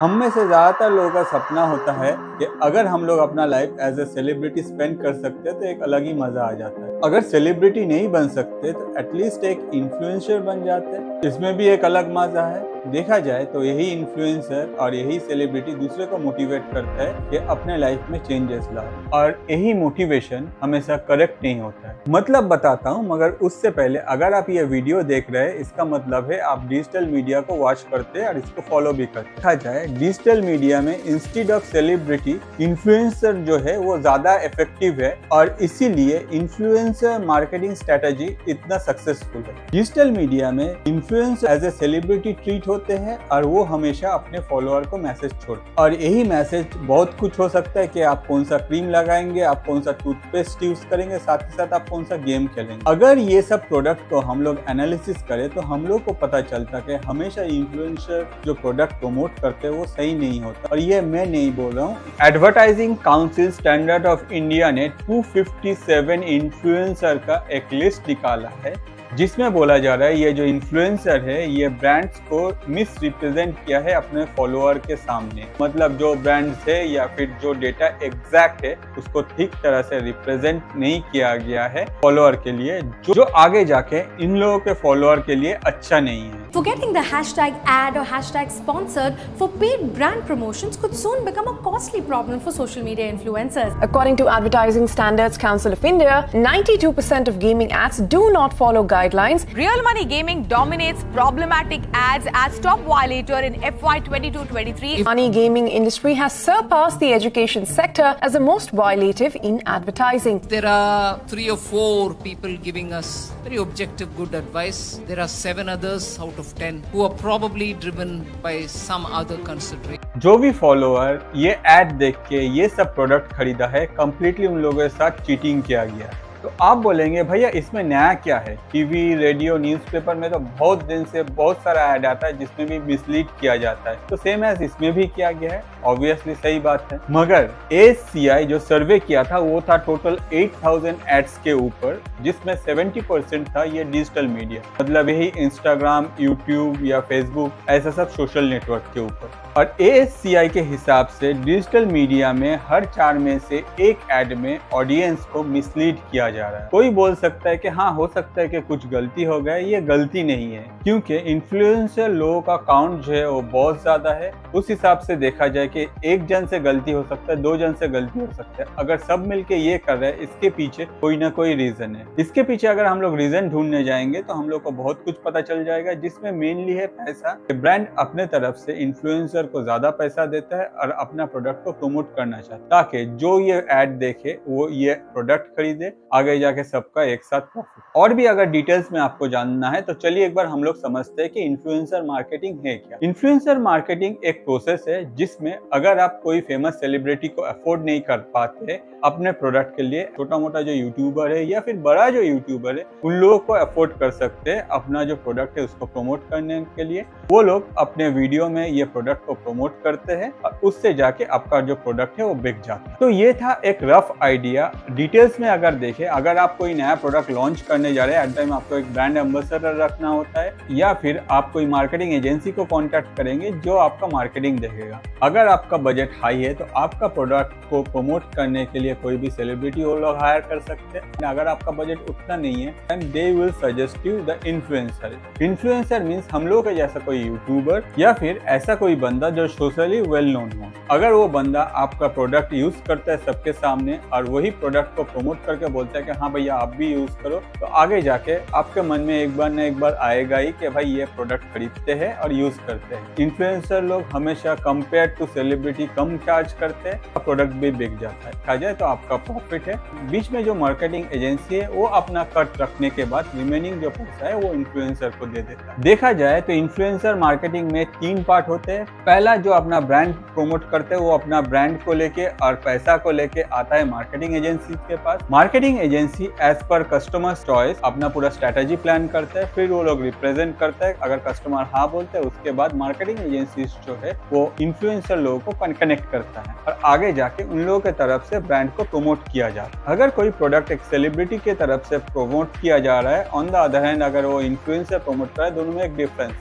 हम में से ज़्यादातर लोगों का सपना होता है कि अगर हम लोग अपना life as a celebrity spend कर सकते हैं तो एक अलग ही मज़ा आ जाता है। अगर सेलिब्रिटी नहीं बन सकते तो एटलीस्ट एक इन्फ्लुएंसर बन जाते हैं, इसमें भी एक अलग मज़ा है। देखा जाए तो यही इन्फ्लुएंसर और यही सेलिब्रिटी दूसरे को मोटिवेट करता है कि अपने लाइफ में चेंजेस लाओ, और यही मोटिवेशन हमेशा करेक्ट नहीं होता है। मतलब बताता हूँ, मगर उससे पहले अगर आप ये वीडियो देख रहे हैं इसका मतलब है आप डिजिटल मीडिया को वॉच करते हैं और इसको फॉलो भी करते हैं। देखा जाए डिजिटल मीडिया में इंस्टेड ऑफ सेलिब्रिटी इन्फ्लुएंसर जो है वो ज्यादा इफेक्टिव है, और इसीलिए इन्फ्लुएंसर मार्केटिंग स्ट्रेटजी इतना सक्सेसफुल है। डिजिटल मीडिया में influencer as a celebrity treat होते हैं और वो हमेशा अपने फॉलोअर को मैसेज छोड़ते हैं, और यही मैसेज बहुत कुछ हो सकता है कि आप कौन सा क्रीम लगाएंगे, आप कौन सा टूथपेस्ट यूज करेंगे, साथ ही साथ आप कौन सा गेम खेलेंगे। अगर ये सब प्रोडक्ट को हम लोग एनालिसिस करें तो हम लोग को पता चलता कि हमेशा इन्फ्लुएंसर जो प्रोडक्ट प्रमोट करते हैं वो सही नहीं होता। और ये मैं नहीं बोल रहा हूँ, advertising council standard of India ने 257 इन्फ्लुएंसर का एक लिस्ट निकाला है, जिसमें बोला जा रहा है ये जो इन्फ्लुएंसर है ये ब्रांड्स को मिस रिप्रेजेंट किया है अपने फॉलोअर के सामने। मतलब जो ब्रांड्स है या फिर जो डेटा एग्जैक्ट है उसको ठीक तरह से रिप्रेजेंट नहीं किया गया है फॉलोअर के लिए, जो आगे जाके इन लोगों के फॉलोअर के लिए अच्छा नहीं है। Forgetting the hashtag ad or hashtag sponsored for paid brand promotions could soon become a costly problem for social media influencers. According to Advertising Standards Council of India, 92% of gaming ads do not follow guidelines. Real Money Gaming dominates problematic ads as top violator in FY 22-23. Money gaming industry has surpassed the education sector as the most violative in advertising. There are 3 or 4 people giving us very objective good advice. There are 7 others out of 10 who are probably driven by some other consideration. जो भी follower ये add देख के ये सब product खरीदा है, completely उन लोगों के साथ चीटिंग किया गया है। तो आप बोलेंगे भैया इसमें नया क्या है? टीवी, रेडियो, न्यूज़पेपर में तो बहुत दिन से बहुत सारा ऐड आता है जिसमें भी मिसलीड किया जाता है, तो सेम एज इसमें भी किया गया है। ऑब्वियसली सही बात है, मगर ACI जो सर्वे किया था वो था टोटल 8000 एड्स के ऊपर, जिसमें 70% था ये डिजिटल मीडिया, मतलब यही इंस्टाग्राम, यूट्यूब या फेसबुक, ऐसा सब सोशल नेटवर्क के ऊपर। और ACI के हिसाब से डिजिटल मीडिया में हर 4 में से 1 ऐड में ऑडियंस को मिसलीड किया जा रहा है। कोई बोल सकता है कि हाँ हो सकता है कि कुछ गलती हो गया, ये गलती नहीं है, क्योंकि इन्फ्लुएंसर लोगों का काउंट जो है वो बहुत ज्यादा है। उस हिसाब से देखा जाए कि 1 जन से गलती हो सकता है, 2 जन से गलती हो सकता है। अगर सब मिलके ये कर रहे हैं, इसके पीछे कोई ना कोई रीजन है। इसके पीछे अगर हम लोग रीजन ढूंढने जाएंगे तो हम लोग को बहुत कुछ पता चल जाएगा, जिसमें मेनली है पैसा। ब्रांड अपने तरफ से इन्फ्लुएंसर को ज्यादा पैसा देता है और अपना प्रोडक्ट को प्रमोट करना चाहता है, ताकि जो ये ऐड देखे वो ये प्रोडक्ट खरीदे, आगे जाके सबका एक साथ प्रॉफिट। और भी अगर डिटेल्स में आपको जानना है तो चलिए एक बार हम लोग समझते हैं कि इन्फ्लुएंसर मार्केटिंग है क्या। इन्फ्लुएंसर मार्केटिंग एक प्रोसेस है जिसमें अगर आप कोई फेमस सेलिब्रिटी को अफोर्ड नहीं कर पाते अपने प्रोडक्ट के लिए, छोटा मोटा जो यूट्यूबर है या फिर बड़ा जो यूट्यूबर है, उन लोगों को अफोर्ड कर सकते हैं अपना जो प्रोडक्ट है उसको प्रमोट करने के लिए। वो लोग अपने वीडियो में ये प्रोडक्ट को प्रमोट करते हैं और उससे जाके आपका जो प्रोडक्ट है वो बिक जाता है। तो ये था एक रफ आइडिया। डिटेल्स में अगर देखें, अगर आप कोई नया प्रोडक्ट लॉन्च करने जा रहे हैं, एट टाइम आपको एक ब्रांड एम्बेसडर रखना होता है, या फिर आप कोई मार्केटिंग एजेंसी को कॉन्टैक्ट करेंगे जो आपका मार्केटिंग देखेगा। अगर आपका बजट हाई है तो आपका प्रोडक्ट को प्रमोट करने के लिए कोई भी सेलिब्रिटी वो लोग हायर कर सकते हैं। अगर आपका बजट उतना नहीं है, then they will suggest you the influencer। Influencer means हम लोग के जैसा कोई यूट्यूबर या फिर ऐसा कोई बंदा जो सोशली वेल नोन हो। अगर वो बंदा आपका प्रोडक्ट यूज करता है सबके सामने और वही प्रोडक्ट को प्रमोट करके बोलता है कि हाँ भैया आप भी यूज करो, तो आगे जाके आपके मन में एक बार न एक बार आएगा ही कि भाई ये प्रोडक्ट खरीदते हैं और यूज करते हैं। इन्फ्लुएंसर लोग हमेशा कंपेयर टू सेलिब्रिटी कम चार्ज करते हैं, प्रोडक्ट भी बिक जाता है। कहा जाए तो आपका प्रॉफिट है। बीच में जो मार्केटिंग एजेंसी है वो अपना कट रखने के बाद रिमेनिंग जो पैसा है वो इन्फ्लुएंसर को दे देता है। देखा जाए तो इन्फ्लुएंसर मार्केटिंग में 3 पार्ट होते हैं। पहला जो अपना ब्रांड प्रमोट करते हैं वो अपना ब्रांड को लेके और पैसा को लेके आता है मार्केटिंग एजेंसी के पास। Marketing agency as per customers choice अपना पूरा स्ट्रेटेजी प्लान करता है, फिर वो लोग रिप्रेजेंट करता है। अगर कस्टमर हाँ बोलते हैं उसके बाद मार्केटिंग एजेंसी जो है वो इन्फ्लुएंसर लोगों को कनेक्ट करता है और आगे जाके उन लोगों के तरफ से ब्रांड को प्रमोट किया जाता है। अगर कोई प्रोडक्ट एक सेलिब्रिटी के तरफ से प्रमोट किया जा रहा है, ऑन द अदर हैंड अगर वो इन्फ्लुएंसर प्रमोट कर रहा है, दोनों में एक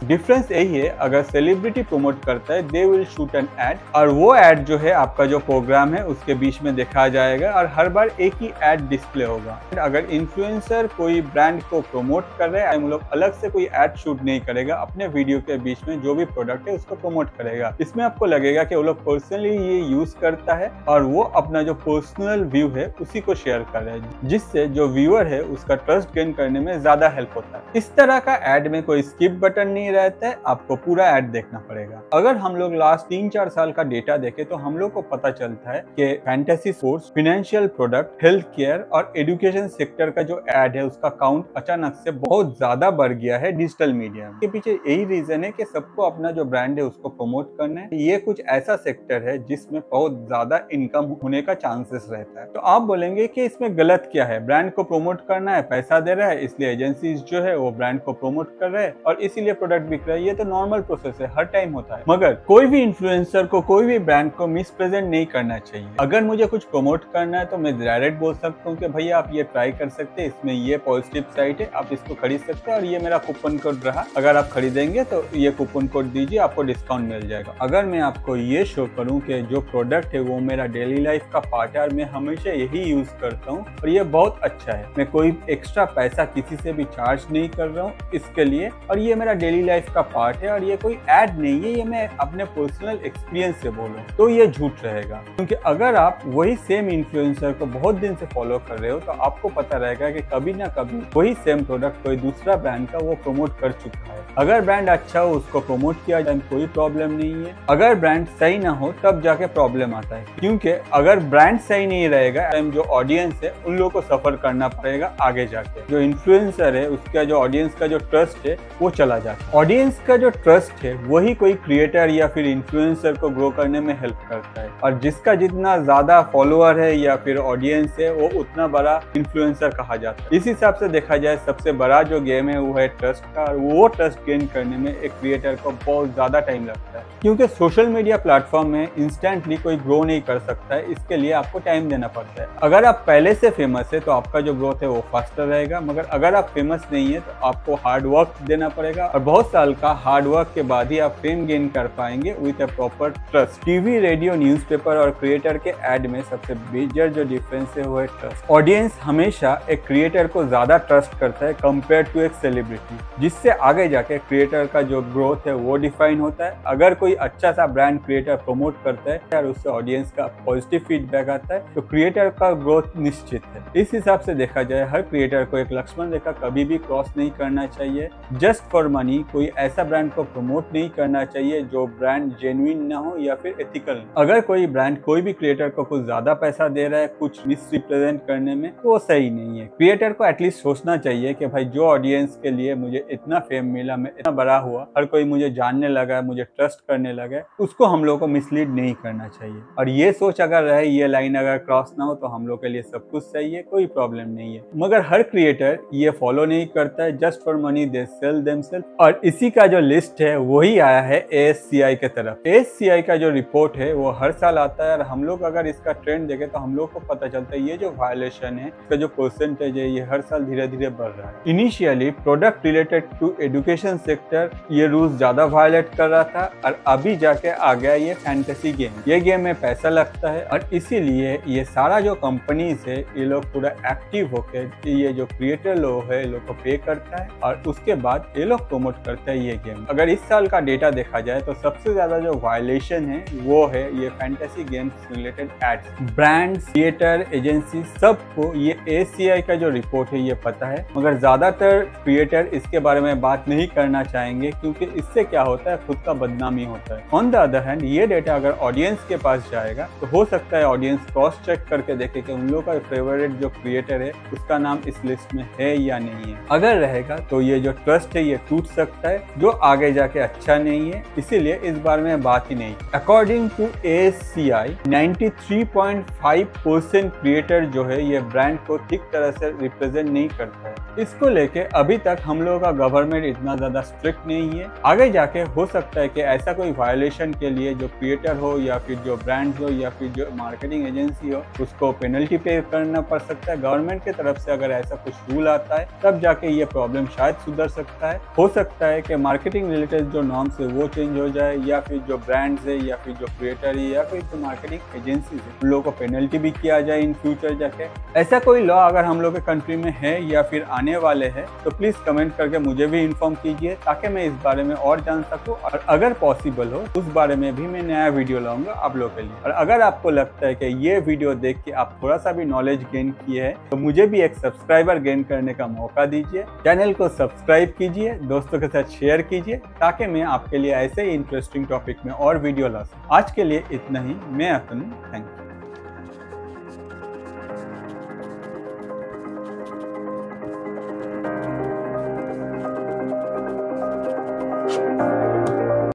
डिफरेंस यही है, अगर सेलिब्रिटी प्रमोट करता है they will shoot an ad और वो एड जो है आपका जो प्रोग्राम है उसके बीच में दिखाया जाएगा और हर बार एक ही एड डिस्प्ले होगा। अगर इन्फ्लुएंसर कोई ब्रांड को प्रमोट कर रहे हैं, हम लोग अलग से कोई एड शूट नहीं करेगा, अपने वीडियो के बीच में जो भी प्रोडक्ट है उसको प्रमोट करेगा। इसमें आपको लगेगा कि वो लोग पर्सनली ये यूज करता है और वो अपना जो पर्सनल व्यू है उसी को शेयर कर रहे हैं, जिससे जो व्यूअर है उसका ट्रस्ट गेन करने में ज्यादा हेल्प होता है। इस तरह का एड में कोई स्किप बटन नहीं रहता है, आपको पूरा एड देखना पड़ेगा। अगर हम लोग लास्ट 3-4 साल का डेटा देखें तो हम लोग को पता चलता है कि fantasy sports, financial product, health care और एजुकेशन सेक्टर का जो एड है उसका काउंट अचानक से बहुत ज्यादा बढ़ गया है डिजिटल मीडिया में। के पीछे यही रीजन है कि सबको अपना जो ब्रांड है उसको प्रमोट करना है। ये कुछ ऐसा सेक्टर है जिसमें बहुत ज्यादा इनकम होने का चांसेस रहता है। तो आप बोलेंगे कि इसमें गलत क्या है, ब्रांड को प्रमोट करना है, पैसा दे रहा है इसलिए एजेंसीज जो है वो ब्रांड को प्रमोट कर रहे हैं और इसीलिए प्रोडक्ट बिक रहा है। ये तो नॉर्मल प्रोसेस है, हर टाइम होता है। मगर कोई भी इन्फ्लुएंसर को, कोई भी ब्रांड को मिसप्रेजेंट नहीं करना चाहिए। अगर मुझे कुछ प्रमोट करना है तो मैं डायरेक्ट बोल सकता हूँ कि भैया आप ये ट्राई कर सकते हैं, इसमें ये पॉजिटिव साइड है, आप इसको खरीद सकते हैं और ये मेरा कूपन कोड रहा, अगर आप खरीदेंगे तो ये कूपन कोड दीजिए, आपको डिस्काउंट मिल जाएगा। अगर मैं आपको ये शो करूँ कि जो प्रोडक्ट है वो मेरा डेली लाइफ का पार्ट है और मैं हमेशा यही यूज करता हूँ और ये बहुत अच्छा है, मैं कोई एक्स्ट्रा पैसा किसी से भी चार्ज नहीं कर रहा हूँ इसके लिए, और ये मेरा डेली लाइफ का पार्ट है और ये कोई एड नहीं है, ये मैं अपने पर्सनल एक्सपीरियंस से बोलूँ तो ये झूठ रहेगा। क्योंकि अगर आप वही सेम इन्फ्लुएंसर को बहुत दिन से फॉलो कर रहे हो तो आपको पता रहेगा कि कभी ना कभी वही सेम प्रोडक्ट कोई दूसरा ब्रांड का वो प्रमोट कर चुका है। अगर ब्रांड अच्छा हो उसको प्रमोट किया जाए कोई प्रॉब्लम नहीं है, अगर ब्रांड सही ना हो तब जाके प्रॉब्लम आता है। क्योंकि अगर ब्रांड सही नहीं रहेगा जो ऑडियंस है उन लोगों को सफर करना पड़ेगा आगे जाके। जो इन्फ्लुएंसर है उसका जो ऑडियंस का जो ट्रस्ट है वो चला जाता है। ऑडियंस का जो ट्रस्ट है वही कोई क्रिएटर या फिर इन्फ्लुएंसर को ग्रो करने में हेल्प करता है और जिसका जितना ज्यादा फॉलोअर है या फिर ऑडियंस है वो उतना बड़ा इन्फ्लुएंसर कहा जाता है। इस हिसाब से देखा जाए सबसे बड़ा जो गेम है वो है ट्रस्ट का, और वो ट्रस्ट गेन करने में एक क्रिएटर को बहुत ज्यादा टाइम लगता है। क्योंकि सोशल मीडिया प्लेटफॉर्म में इंस्टेंटली कोई ग्रो नहीं कर सकता है, इसके लिए आपको टाइम देना पड़ता है। अगर आप पहले से फेमस है तो आपका जो ग्रोथ है वो फास्टर रहेगा, मगर अगर आप फेमस नहीं है तो आपको हार्ड वर्क देना पड़ेगा और बहुत साल का हार्ड वर्क के बाद ही आप फेम गेन कर पाएंगे with a proper trust. TV, radio, newspaper और क्रिएटर के एड में सबसे मेजर जो डिफरेंस है वो है ट्रस्ट। ऑडियंस हमेशा एक क्रिएटर को ज्यादा ट्रस्ट करता है कंपेयर टू एक सेलिब्रिटी, जिससे आगे जाके क्रिएटर का जो ग्रोथ है वो डिफाइन होता है। अगर कोई अच्छा सा ब्रांड क्रिएटर प्रमोट करता है और उससे ऑडियंस का पॉजिटिव फीडबैक आता है तो क्रिएटर का ग्रोथ निश्चित है। इस हिसाब से देखा जाए हर क्रिएटर को एक लक्ष्मण रेखा कभी भी क्रॉस नहीं करना चाहिए। जस्ट फॉर मनी कोई ऐसा ब्रांड को प्रमोट नहीं करना चाहिए जो ब्रांड जेन्युइन ना हो या फिर एथिकल। अगर कोई ब्रांड कोई भी क्रिएटर को कुछ ज्यादा पैसा दे रहा है कुछ मिसरिप्रेजेंट करने में तो वो सही नहीं है। क्रिएटर को एटलीस्ट सोचना चाहिए कि भाई जो ऑडियंस के लिए मुझे इतना फेम मिला, मैं इतना बड़ा हुआ, हर कोई मुझे जानने लगा, मुझे ट्रस्ट करने लगा, उसको हम लोग को मिसलीड नहीं करना चाहिए। और ये सोच अगर रहे, ये लाइन अगर क्रॉस ना हो तो हम लोग के लिए सब कुछ सही है, कोई प्रॉब्लम नहीं है। मगर हर क्रिएटर ये फॉलो नहीं करता है, just for money they sell themselves. और इसी का जो लिस्ट है वही आया है ASCI के तरफ। ASCI का जो रिपोर्ट है वो हर साल आता है और हम लोग अगर इसका ट्रेंड देखें तो हम लोग को पता चलता है ये जो वायलेशन है इसका जो परसेंटेज है ये हर साल धीरे धीरे बढ़ रहा है। Initially product related to education sector ये रूल्स ज्यादा वायलेट कर रहा था और अभी जाके आ गया ये फैंटेसी गेम। ये गेम में पैसा लगता है और इसीलिए ये सारा जो कंपनीज है ये लोग पूरा एक्टिव होकर ये जो क्रिएटर लोग है लोग को पे करता है और उसके बाद ये लोग प्रमोट करते हैं ये गेम। अगर इस साल का डेटा देखा जाए तो सबसे ज्यादा जो वायलेशन है वो है ये fantasy games related ads. Brands, theatre, agency सबको ये ASCI का जो रिपोर्ट है ये पता है, मगर ज्यादातर क्रिएटर इसके बारे में बात नहीं करना चाहेंगे क्योंकि इससे क्या होता है खुद का बदनामी होता है। ऑन द अदर हैंड ये डेटा अगर ऑडियंस के पास जाएगा तो हो सकता है ऑडियंस क्रॉस चेक करके देखे कि उन लोगों का फेवरेट जो क्रिएटर है उसका नाम इस लिस्ट में है या नहीं है। अगर रहेगा तो ये जो ट्रस्ट है ये टूट सकता है जो आगे जाके अच्छा नहीं है, इसीलिए इस बारे में बात ही नहीं। अकॉर्डिंग टू ASCI 93.5% क्रिएटर जो है ये ब्रांड को ठीक तरह से रिप्रेजेंट नहीं करता है। इसको लेके अभी तक हम लोगों का गवर्नमेंट इतना ज्यादा स्ट्रिक्ट नहीं है। आगे जाके हो सकता है कि ऐसा कोई वायलेशन के लिए जो क्रिएटर हो या फिर जो ब्रांड हो या फिर जो मार्केटिंग एजेंसी हो उसको पेनल्टी पे करना पड़ सकता है। गवर्नमेंट की तरफ से अगर ऐसा कुछ रूल आता है तब जाके ये प्रॉब्लम शायद सुधर सकता है। हो सकता है कि मार्केटिंग रिलेटेड जो नॉर्म्स है वो चेंज हो जाए, या फिर जो ब्रांड्स है या फिर जो क्रिएटर है या फिर जो मार्केटिंग एजेंसी है उन लोगों को पेनल्टी भी किया जाए इन फ्यूचर जाके। ऐसा कोई लॉ अगर हम लोग के कंट्री में है या फिर आने वाले हैं तो प्लीज कमेंट करके मुझे भी इन्फॉर्म कीजिए ताकि मैं इस बारे में और जान सकूं, और अगर पॉसिबल हो उस बारे में भी मैं नया वीडियो लाऊंगा आप लोगों के लिए। और अगर आपको लगता है कि ये वीडियो देख के आप थोड़ा सा भी नॉलेज गेन किए हैं तो मुझे भी एक सब्सक्राइबर गेन करने का मौका दीजिए। चैनल को सब्सक्राइब कीजिए, दोस्तों के साथ शेयर कीजिए ताकि मैं आपके लिए ऐसे ही इंटरेस्टिंग टॉपिक में और वीडियो ला सकूं। आज के लिए इतना ही। मैं अतनु, थैंक यू।